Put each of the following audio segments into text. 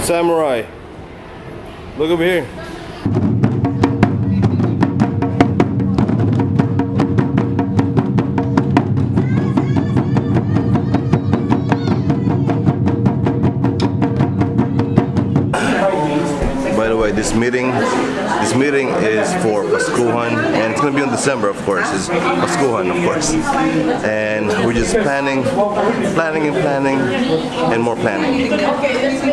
Samurai. Look over here. By the way, this meeting is for Paskuhan, and it's gonna be in December, of course. It's Paskuhan, of course, and we're just planning, and more planning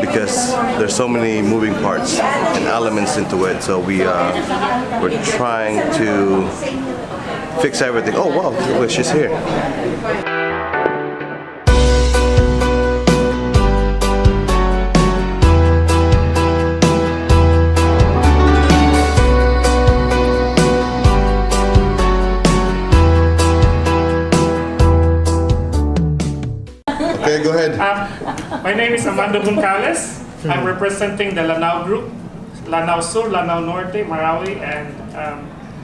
because there's so many moving parts and elements into it. So we're trying to fix everything. Oh wow, look, she's here. Okay, go ahead. My name is Amando Goncalves. I'm representing the Lanao Group, Lanao Sur, Lanao Norte, Marawi, and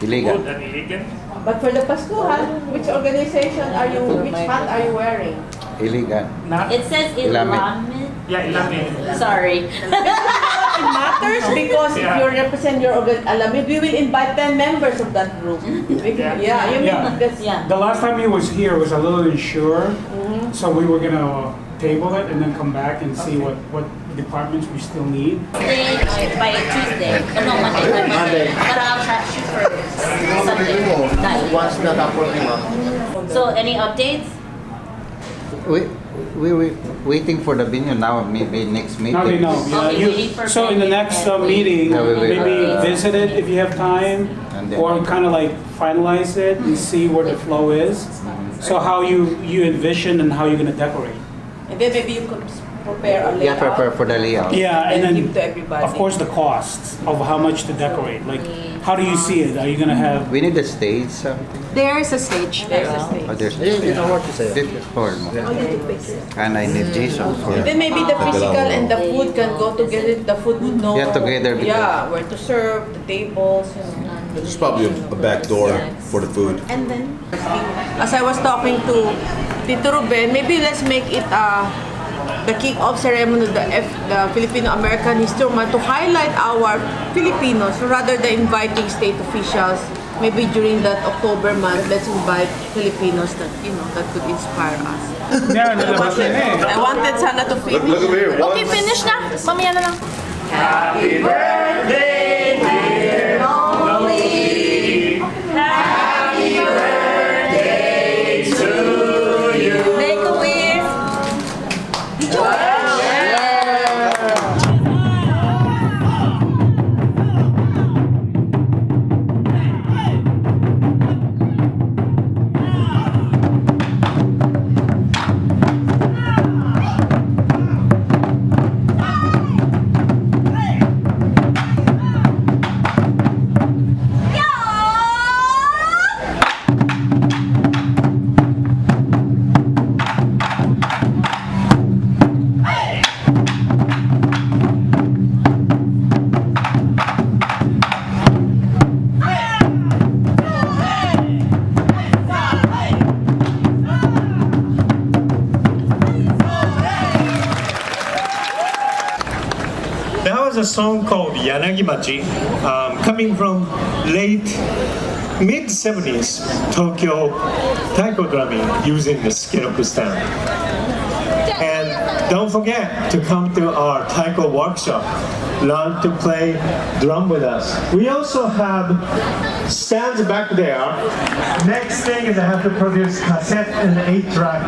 Iligan. Wood and Iligan. But for the Paskuhan, which organization are you, which hat are you wearing? Iligan. It says Ilamin. Yeah, Ilamin. Sorry. It matters because if you represent your Alamid, we will invite 10 members of that group. Yeah, you mean that's... Yeah. The last time he was here was a little unsure, so we were gonna table it and then come back and see what departments we still need. By Tuesday. No, Monday. But I'll shoot for Sunday. Once the report. So any updates? We were waiting for the venue now, maybe next meeting. Now they know. Yeah, Okay, waiting for so in the next meeting, Yeah, we maybe visit it if you have time, And then- or kind of like finalize it and see where the flow is. So how you envision and how you're gonna decorate. And then maybe you could prepare a layout. Yeah, prepare for the layout. Yeah, and And then give to everybody. of course the costs of how much to decorate. Like, how do you see it? Are you gonna have? We need a stage, something. There is a stage. There's a Oh, stage. there's You know what to say. this for mo. And I need Jason for. And then maybe the physical and the food can go together. The food would know. Yeah, together because- Yeah, where to serve, the tables, you know. There's probably a back door for the food. And then, as I was talking to Tito Ruben, maybe let's make it the kick-off ceremony of the Filipino-American History Month to highlight our Filipinos rather than inviting state officials. Maybe during that October month, let's invite Filipinos that that could inspire us. Yeah, nalabas na eh. I wanted sana to finish. Look over here. Okay, finish na. Mamaya na lang. Happy birthday, dear Molly. Happy birthday to you. Make a wish. That was a song called Yanagimachi, coming from late mid-70s Tokyo taiko drumming using the Skiroku stand. And don't forget to come to our taiko workshop, learn to play drum with us. We also have stands back there. Next thing is I have to produce cassette and 8-track.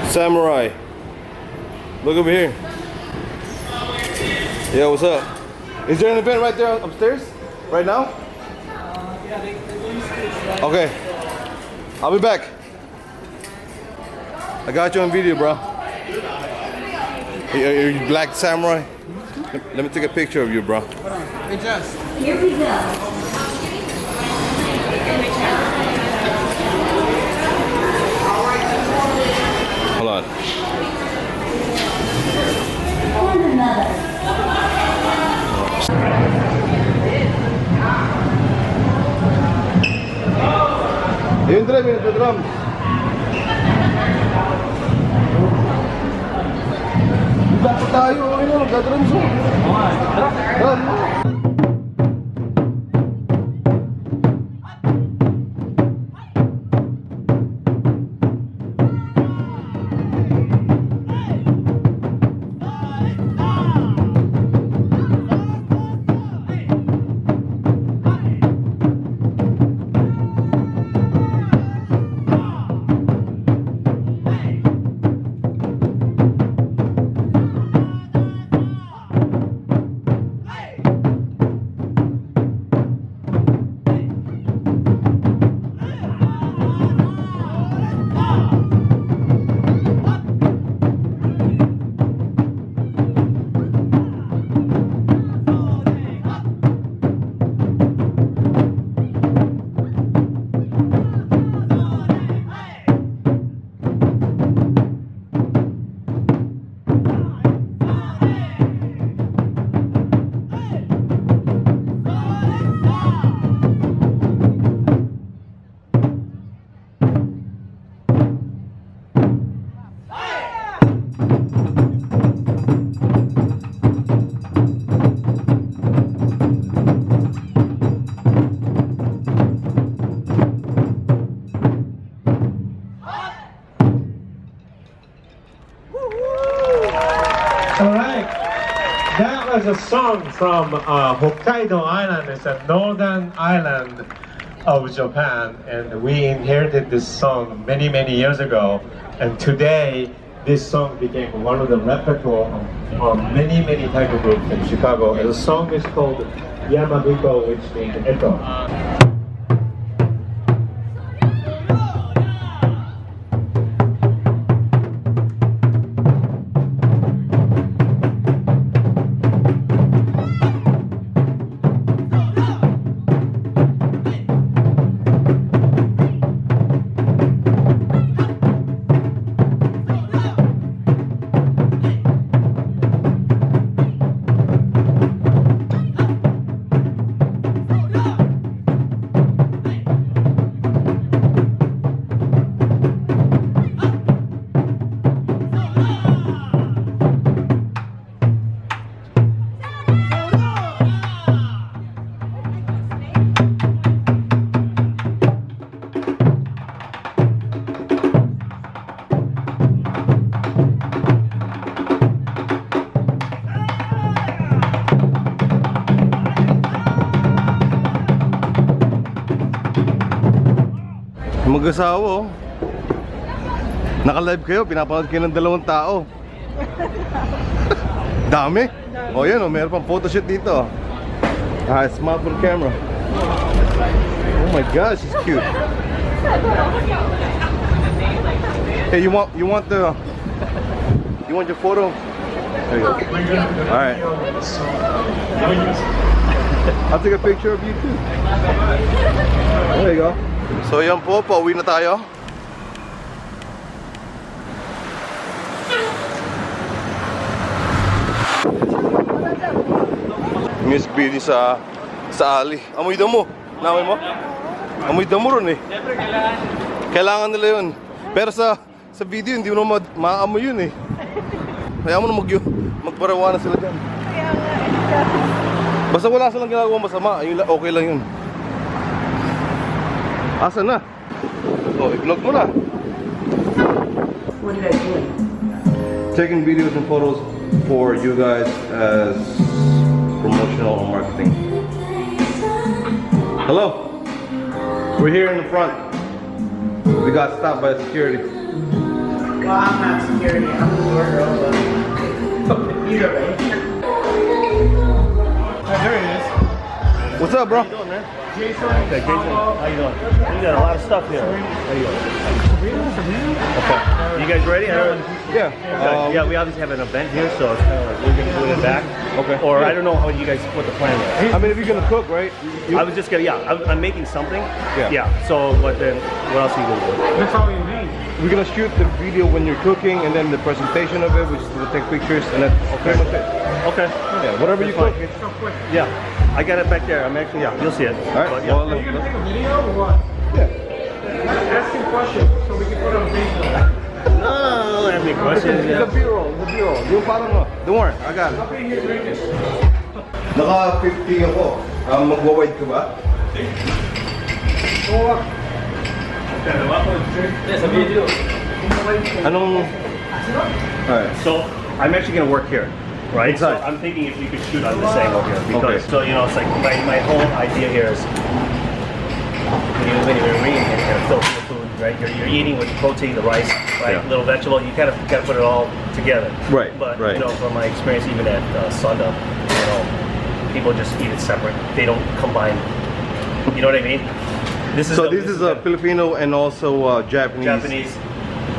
Samurai. Look over here. Yeah, what's up? Is there an event right there upstairs? Right now? Okay. I'll be back. I got you on video, bro. Are you Black Samurai? Let me take a picture of you, bro. Here we go. Hold on. And another. Yung drum. Dapat tayo, nagdadrum so. Alright, that was a song from Hokkaido Island. It's a northern island of Japan, and we inherited this song many years ago, and today this song became one of the repertoire of many type of groups in Chicago. And the song is called Yamabiko, which means echo. Mag-asawa, oh. Naka-live kayo, pinapanood kayo ng 2 tao. Dami. O yan, oh, meron pang photoshoot dito. Smartphone camera. Oh my gosh, she's cute. Hey, you want your photo? There you go. Alright. I'll take a picture of you too. There you go. So yan po, pauwi na tayo. Music video sa alley. Amoy damo. Namoy mo? Amoy damo ron eh. Siyempre, Kailangan nila yun. Pero sa video, hindi mo maamoy yun eh. Kaya mo na magparawa na sila dyan. Basta wala silang ginagawa masama, okay lang yun. Asan na? Oh, i-vlog mo na. What did I do? Taking videos and photos for you guys as promotional or marketing. Hello. We're here in the front. We got stopped by security. Well, I'm not security. I'm the door girl, but either way. There he is. What's up, bro? How you doing, man? Jason. Okay, Jason. How you doing? You got a lot of stuff here. How you doing? Okay. You guys ready? Yeah. Okay. Yeah, we obviously have an event here, so it's kind of like we're gonna do it back. Okay. Or Yeah. I don't know how you guys what the plan is. I mean, if you're gonna cook, right? I was just gonna I'm making something. Yeah. Yeah. So, but then what else are you gonna do? That's all you need. We're gonna shoot the video when you're cooking, and then the presentation of it, which is we'll take pictures, and that's pretty much it. Okay. Yeah, whatever you cook. It's so quick. Yeah. I got it back there. I'm actually you'll see it. All right. But, yeah. Well, Are you gonna take a video or what? yeah. Ask him questions so we can put it on Facebook. No, I don't have any questions. It's a B-roll. It's a B-roll. Yung parang don't worry, I got it. I'll be here drinking. Naka-50 ako. Magwa-wide ka ba? Anong... Alright. So I'm actually gonna work here, right? Inside. So I'm thinking if you could shoot on this angle here, because Okay. so you know it's like my whole idea here is when you're eating any kind of filthy food, right? You're eating with protein, the rice, right? Yeah. Little vegetable. You kind of got to put it all together. Right, But right. you know, from my experience, even at Sunda, you know, people just eat it separate. They don't combine. You know what I mean? This is So this is a Filipino and also Japanese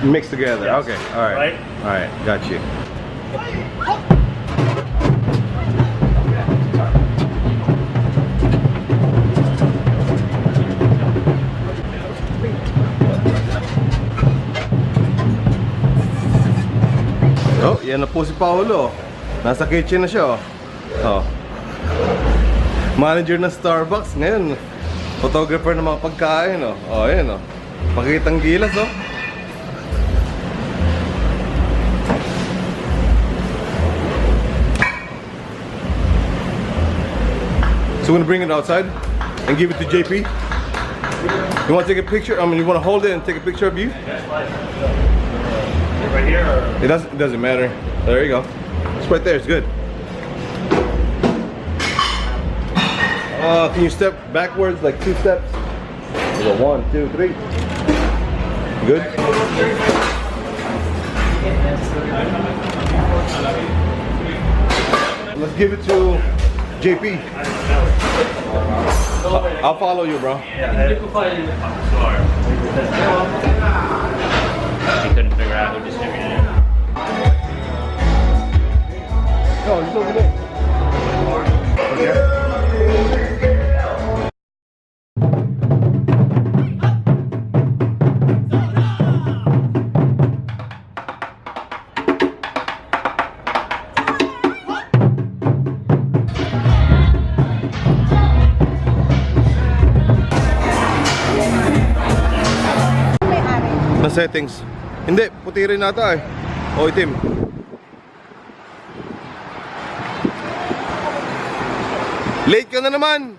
mixed together. Yes. Okay, all right. Right? All right, got you. Oh, yan na po si Paolo. Nasa kitchen na siya. Oh. Manager ng Starbucks ngayon. Photographer ng mga pagkain. Oh, yan oh. Pakitang gilas oh. So we're gonna bring it outside and give it to JP. You want to take a picture? I mean, you want to hold it and take a picture of you? right here. Or? It doesn't matter. There you go. It's right there. It's good. Can you step backwards like 2 steps? We go 1, 2, 3. Good. Let's give it to JP. I'll follow you, bro. She couldn't figure out who distributed it. No, it's over there. Na settings. Hindi, puti rin nata eh. O itim. Late ka na naman.